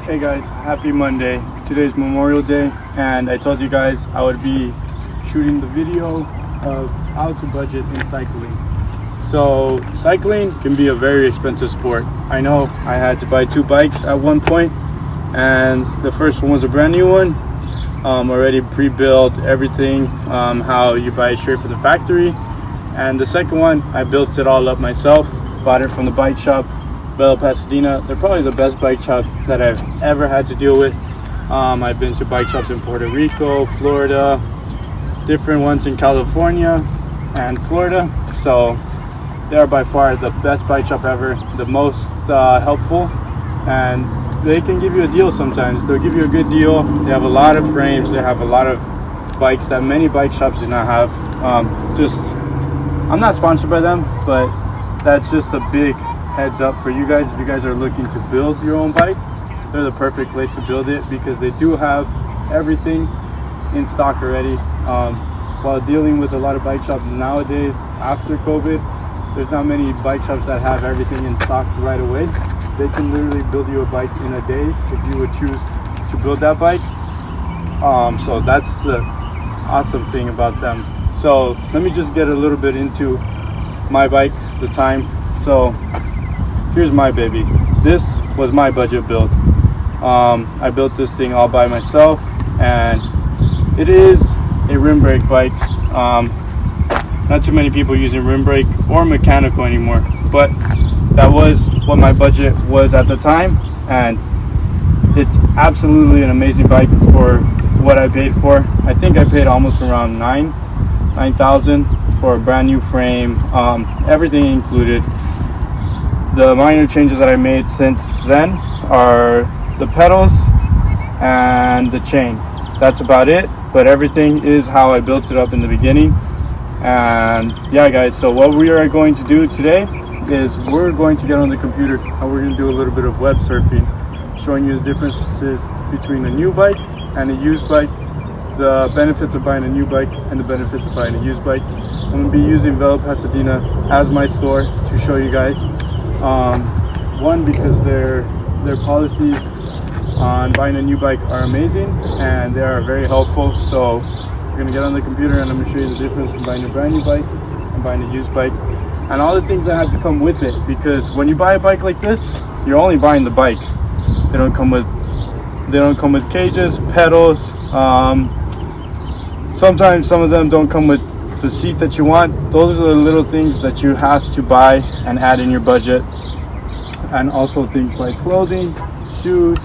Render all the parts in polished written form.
Hey guys, happy Monday. Today's Memorial Day and I told you guys I would be shooting the video of how to budget in cycling. So cycling can be a very expensive sport. I know I had to buy 2 bikes at one point, and the first one was a brand new one, already pre-built, everything, how you buy it straight from the factory. And the second one, I built it all up myself, bought it from the bike shop, Bella Pasadena. They're probably the best bike shop that I've ever had to deal with. I've been to bike shops in Puerto Rico, Florida, different ones in California and Florida. So they are by far the best bike shop ever, the most helpful, and they can give you a deal sometimes. They'll give you a good deal. They have a lot of frames. They have a lot of bikes that many bike shops do not have. I'm not sponsored by them, but that's just a big heads up for you guys. If you guys are looking to build your own bike, they're the perfect place to build it because they do have everything in stock already. While dealing with a lot of bike shops nowadays after COVID, there's not many bike shops that have everything in stock right away. They can literally build you a bike in a day if you would choose to build that bike. So that's the awesome thing about them. So let me just get a little bit into my bike, the time. So here's my baby. This was my budget build. I built this thing all by myself, and it is a rim brake bike. Not too many people using rim brake or mechanical anymore, but that was what my budget was at the time, and it's absolutely an amazing bike for what I paid for. I think I paid almost around $9,000 for a brand new frame, everything included. The minor changes that I made since then are the pedals and the chain. That's about it, but everything is how I built it up in the beginning. And yeah guys, so what we are going to do today is we're going to get on the computer and we're going to do a little bit of web surfing, showing you the differences between a new bike and a used bike, the benefits of buying a new bike and the benefits of buying a used bike. I'm going to be using Bella Pasadena as my store to show you guys. One, because their policies on buying a new bike are amazing and they are very helpful. So we're going to get on the computer and I'm going to show you the difference from buying a brand new bike and buying a used bike and all the things that have to come with it. Because when you buy a bike like this, you're only buying the bike. They don't come with cages, pedals. Sometimes some of them don't come with the seat that you want. Those are the little things that you have to buy and add in your budget. And also things like clothing, shoes,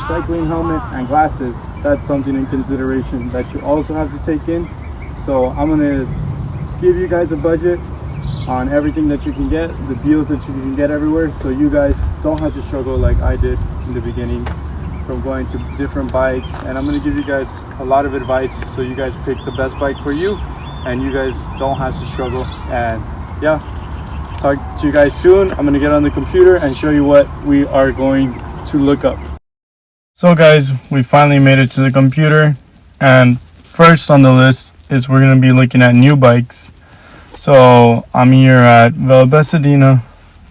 cycling helmet, and glasses. That's something in consideration that you also have to take in. So I'm gonna give you guys a budget on everything that you can get, the deals that you can get everywhere, so you guys don't have to struggle like I did in the beginning from going to different bikes. And I'm gonna give you guys a lot of advice so you guys pick the best bike for you and you guys don't have to struggle. And yeah, talk to you guys soon. I'm gonna get on the computer and show you what we are going to look up. So guys, we finally made it to the computer, and first on the list is we're gonna be looking at new bikes. So I'm here at Bella Pasadena.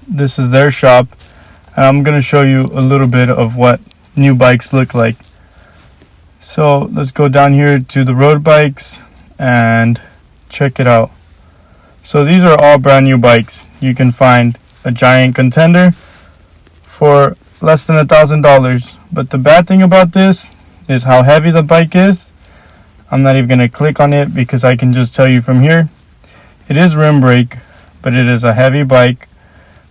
This is their shop, and I'm gonna show you a little bit of what new bikes look like. So let's go down here to the road bikes and check it out. So these are all brand new bikes. You can find a Giant Contender for less than $1,000. But the bad thing about this is how heavy the bike is. I'm not even gonna click on it because I can just tell you from here. It is rim brake, but it is a heavy bike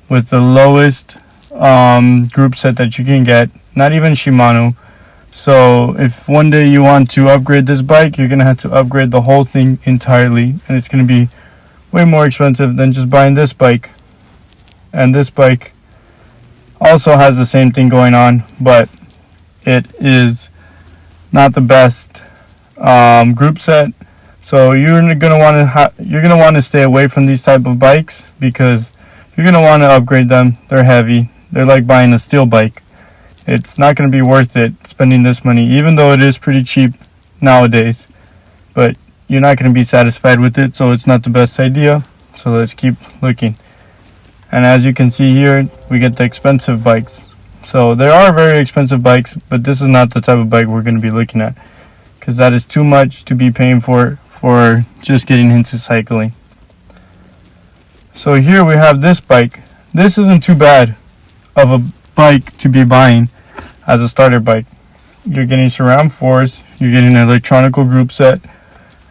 with the lowest group set that you can get. Not even Shimano. So if one day you want to upgrade this bike, you're gonna have to upgrade the whole thing entirely, and it's gonna be way more expensive than just buying this bike. And this bike also has the same thing going on, but it is not the best group set. So you're gonna want to stay away from these type of bikes because you're gonna want to upgrade them. They're heavy. They're like buying a steel bike. It's not going to be worth it spending this money, even though it is pretty cheap nowadays. But you're not going to be satisfied with it, so it's not the best idea. So let's keep looking. And as you can see here, we get the expensive bikes. So there are very expensive bikes, but this is not the type of bike we're going to be looking at, because that is too much to be paying for just getting into cycling. So here we have this bike. This isn't too bad of a bike to be buying as a starter bike. You're getting surround force, you're getting an electronical group set,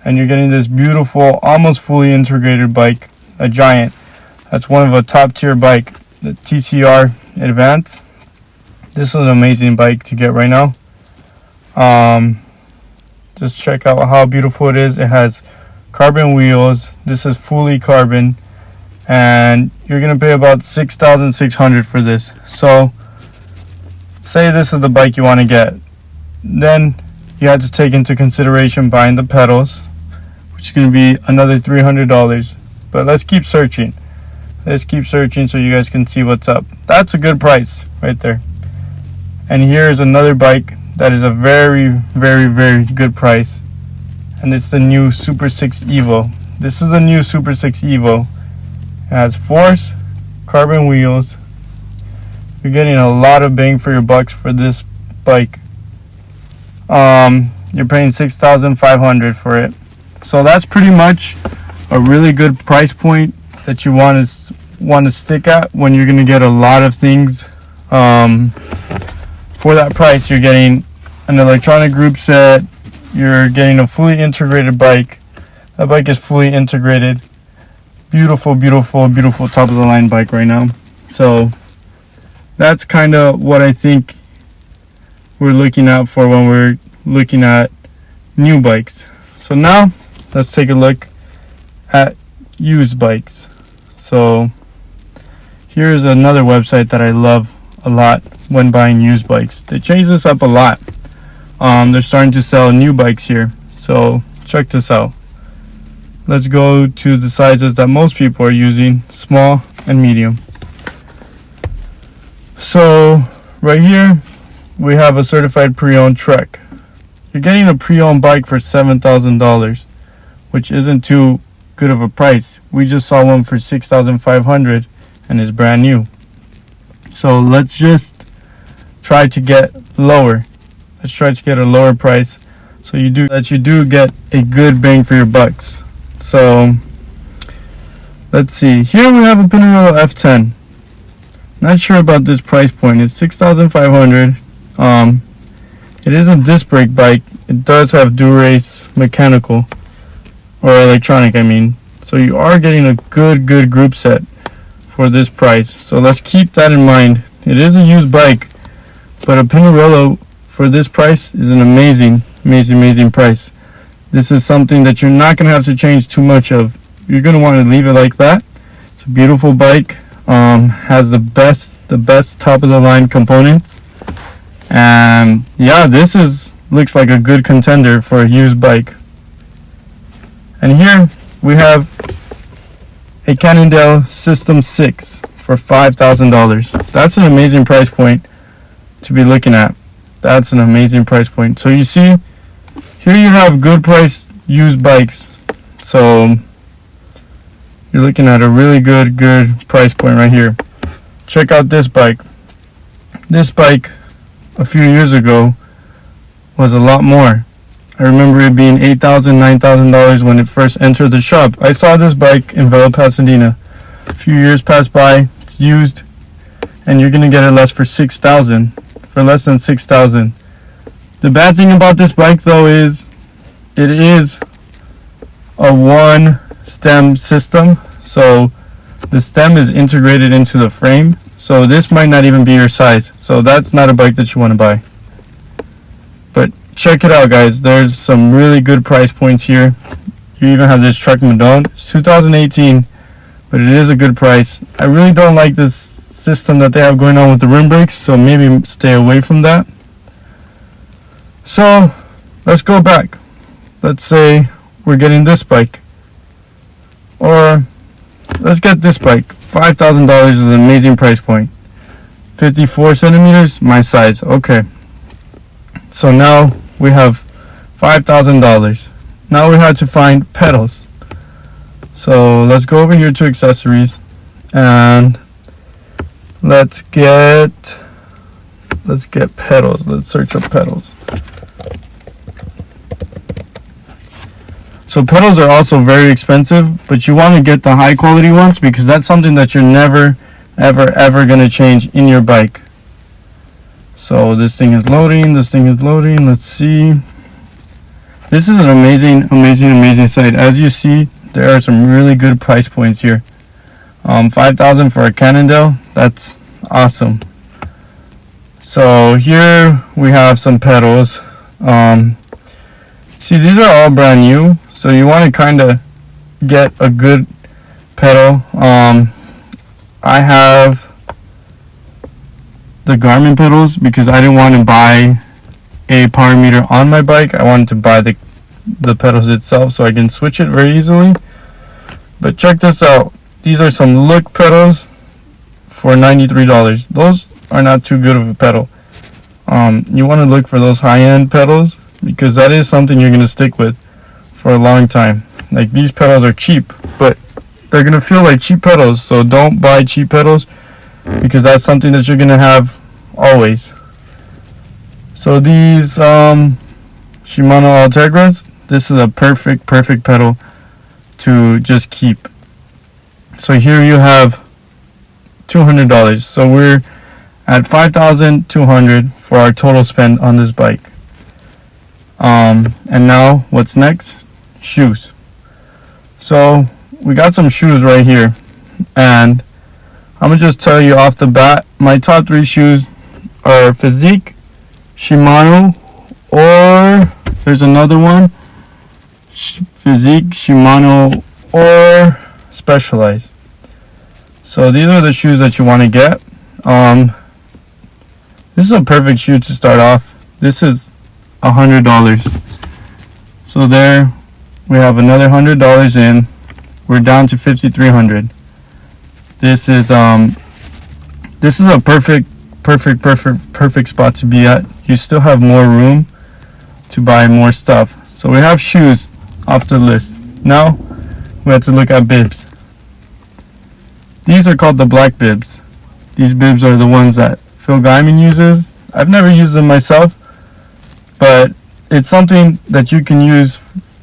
and you're getting this beautiful, almost fully integrated bike, a Giant. That's one of a top tier bike, the TCR Advance. This is an amazing bike to get right now. Just check out how beautiful it is. It has carbon wheels. This is fully carbon, and you're gonna pay about $6,600 for this. So say this is the bike you want to get, then you have to take into consideration buying the pedals, which is going to be another $300. But let's keep searching. Let's keep searching so you guys can see what's up. That's a good price right there. And here's another bike that is a very, very, very good price, and it's the new Super 6 Evo. This is the new Super 6 Evo. It has force, carbon wheels. You're getting a lot of bang for your bucks for this bike. You're paying $6,500 for it. So that's pretty much a really good price point that you want to stick at when you're going to get a lot of things. For that price, you're getting an electronic group set. You're getting a fully integrated bike. That bike is fully integrated. Beautiful, beautiful, beautiful top of the line bike right now. So that's kind of what I think we're looking out for when we're looking at new bikes. So now let's take a look at used bikes. So here's another website that I love a lot when buying used bikes. They changed this up a lot. They're starting to sell new bikes here. So check this out. Let's go to the sizes that most people are using, small and medium. So right here we have a certified pre-owned Trek. You're getting a pre-owned bike for $7,000, which isn't too good of a price. We just saw one for $6,500 and it's brand new. So let's just try to get lower. Let's try to get a lower price so you do get a good bang for your bucks. So let's see. Here we have a Pinarello F10. Not sure about this price point. It's $6,500. It is a disc brake bike. It does have Dura-Ace mechanical, or electronic, I mean. So you are getting a good group set for this price. So let's keep that in mind. It is a used bike, but a Pinarello for this price is an amazing price. This is something that you're not going to have to change too much of. You're going to want to leave it like that. It's a beautiful bike. Has the best top of the line components. And yeah, this looks like a good contender for a used bike. And here we have a Cannondale System 6 for $5,000. That's an amazing price point to be looking at. That's an amazing price point. So you see, here you have good price used bikes. So you're looking at a really good price point right here. Check out this bike. This bike a few years ago was a lot more. I remember it being $8,000, $9,000 when it first entered the shop. I saw this bike in Villa Pasadena. A few years passed by. It's used, and you're gonna get it less than $6,000. The bad thing about this bike though is it is a one stem system, so the stem is integrated into the frame. So this might not even be your size. So that's not a bike that you want to buy. But check it out, guys. There's some really good price points here. You even have this Trek Madone. It's 2018, but it is a good price. I really don't like this system that they have going on with the rim brakes, so maybe stay away from that. So let's go back. Let's say we're getting this bike, or let's get this bike. $5,000 is an amazing price point. 54 centimeters, my size. Okay. So now we have $5,000. Now we have to find pedals. So let's go over here to accessories and let's get let's get pedals. Let's search up pedals. So pedals are also very expensive, but you want to get the high quality ones because that's something that you're never, ever going to change in your bike. So this thing is loading. Let's see. This is an amazing site. As you see, there are some really good price points here. 5,000 for a Cannondale. That's awesome. So here we have some pedals. See, these are all brand new. So you want to kind of get a good pedal. I have the Garmin pedals because I didn't want to buy a power meter on my bike. I wanted to buy the pedals itself so I can switch it very easily. But check this out. These are some Look pedals for $93. Those are not too good of a pedal. You want to look for those high-end pedals because that is something you're going to stick with for a long time. Like, these pedals are cheap, but they're going to feel like cheap pedals. So don't buy cheap pedals because that's something that you're going to have always. So these Shimano Ultegras, this is a perfect pedal to just keep. So here you have $200. So we're at $5,200 for our total spend on this bike. And now what's next? Shoes. So we got some shoes right here, and I'm gonna just tell you off the bat, my top 3 shoes are Physique, Shimano, or there's another one, Physique, Shimano, or Specialized. So these are the shoes that you want to get. This is a perfect shoe to start off. This is $100. So there we have another $100 in. We're down to $5,300. This is a perfect spot to be at. You still have more room to buy more stuff. So we have shoes off the list. Now we have to look at bibs. These are called the black bibs. These bibs are the ones that Phil Gaiman uses. I've never used them myself, but it's something that you can use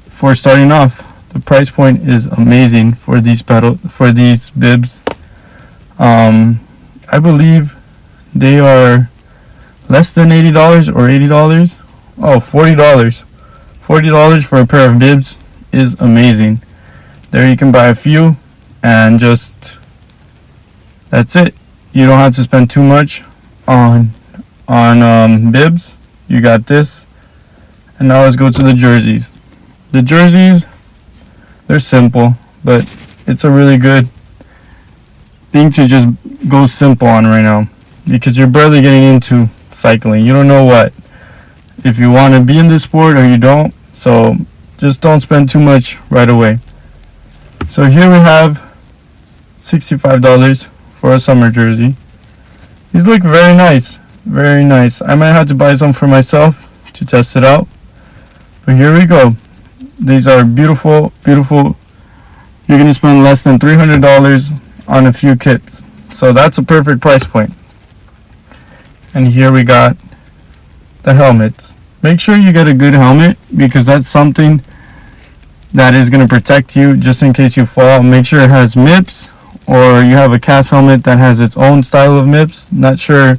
for starting off. The price point is amazing for these bibs. I believe they are less than $80 or $80. Oh, $40. $40 for a pair of bibs is amazing. There you can buy a few and just, that's it. You don't have to spend too much on bibs. You got this. And now let's go to the jerseys. The jerseys, they're simple, but it's a really good thing to just go simple on right now because you're barely getting into cycling. You don't know if you want to be in this sport or you don't. So just don't spend too much right away. So here we have $65 for a summer jersey. These look very nice. Very nice. I might have to buy some for myself to test it out. But here we go. These are beautiful. You're going to spend less than $300 on a few kits. So that's a perfect price point. And here we got the helmets. Make sure you get a good helmet because that's something that is going to protect you just in case you fall. Make sure it has MIPS, or you have a cast helmet that has its own style of MIPS. Not sure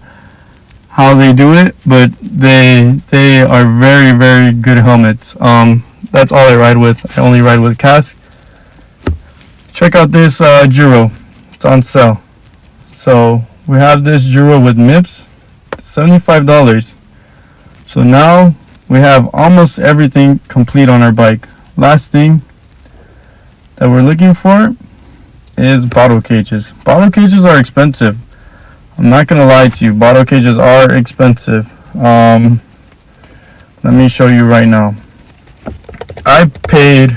how they do it, but they are very, very good helmets. That's all I ride with. I only ride with cast. Check out this Giro. It's on sale. So we have this Giro with MIPS. It's $75. So now we have almost everything complete on our bike. Last thing that we're looking for is bottle cages. Bottle cages are expensive. I'm not gonna lie to you, bottle cages are expensive. Let me show you right now. I paid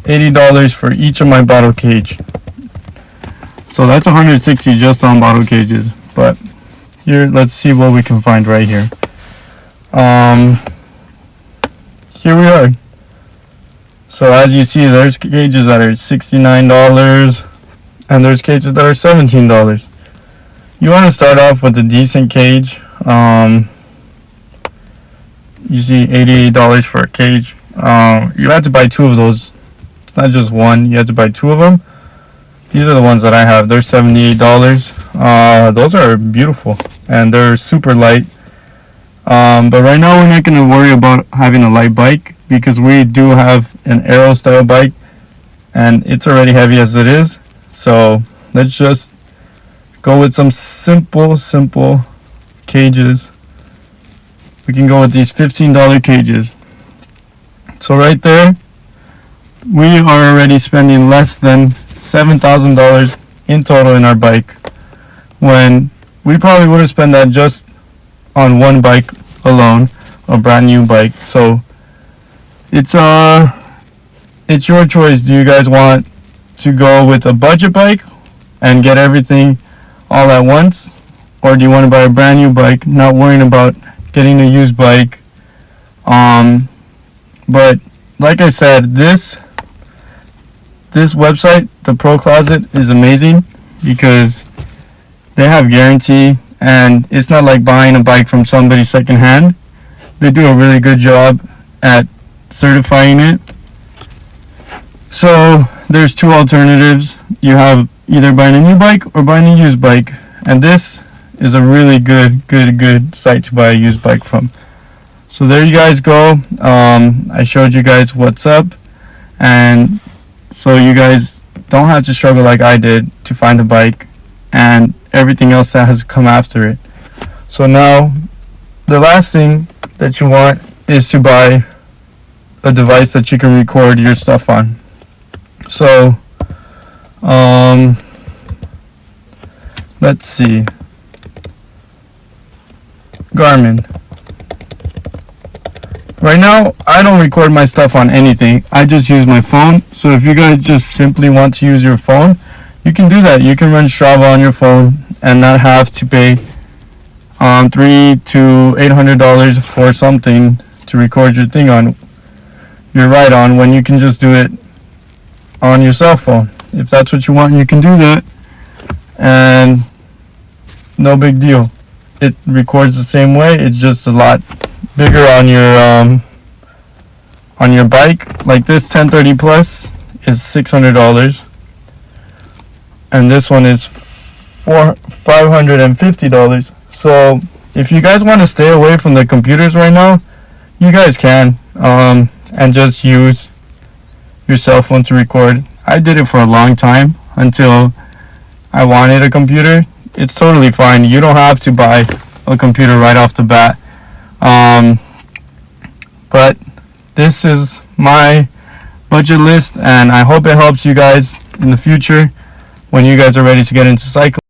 $80 for each of my bottle cage. So that's $160 just on bottle cages. But here, let's see what we can find right here. Here we are. So as you see, there's cages that are $69 and there's cages that are $17. You want to start off with a decent cage. You see $88 for a cage. You have to buy 2 of those. It's not just one, you have to buy 2 of them. These are the ones that I have. They're $78. Those are beautiful and they're super light. But right now we're not going to worry about having a light bike because we do have an aero style bike and it's already heavy as it is. So let's just go with some simple cages. We can go with these $15 cages. So right there, we are already spending less than $7,000 in total in our bike, when we probably would have spent that just on one bike alone, a brand new bike. So it's your choice. Do you guys want to go with a budget bike and get everything all at once, or do you want to buy a brand new bike, not worrying about getting a used bike? But like I said, this website, the Pro Closet, is amazing because they have guarantee and it's not like buying a bike from somebody secondhand. They do a really good job at certifying it. So there's 2 alternatives. You have either buying a new bike or buying a used bike, and this is a really good site to buy a used bike from. So there you guys go. I showed you guys what's up, and so you guys don't have to struggle like I did to find a bike and everything else that has come after it. So now the last thing that you want is to buy a device that you can record your stuff on. So let's see, Garmin. Right now, I don't record my stuff on anything. I just use my phone. So if you guys just simply want to use your phone, you can do that. You can run Strava on your phone and not have to pay $300 to $800 for something to record your thing on, your ride on, when you can just do it on your cell phone. If that's what you want, you can do that, and no big deal. It records the same way. It's just a lot bigger on your bike. Like this 1030 Plus is $600, and this one is $550. So if you guys want to stay away from the computers right now, you guys can, and just use your cell phone to record. I did it for a long time until I wanted a computer. It's totally fine. You don't have to buy a computer right off the bat. But this is my budget list, and I hope it helps you guys in the future when you guys are ready to get into cycling.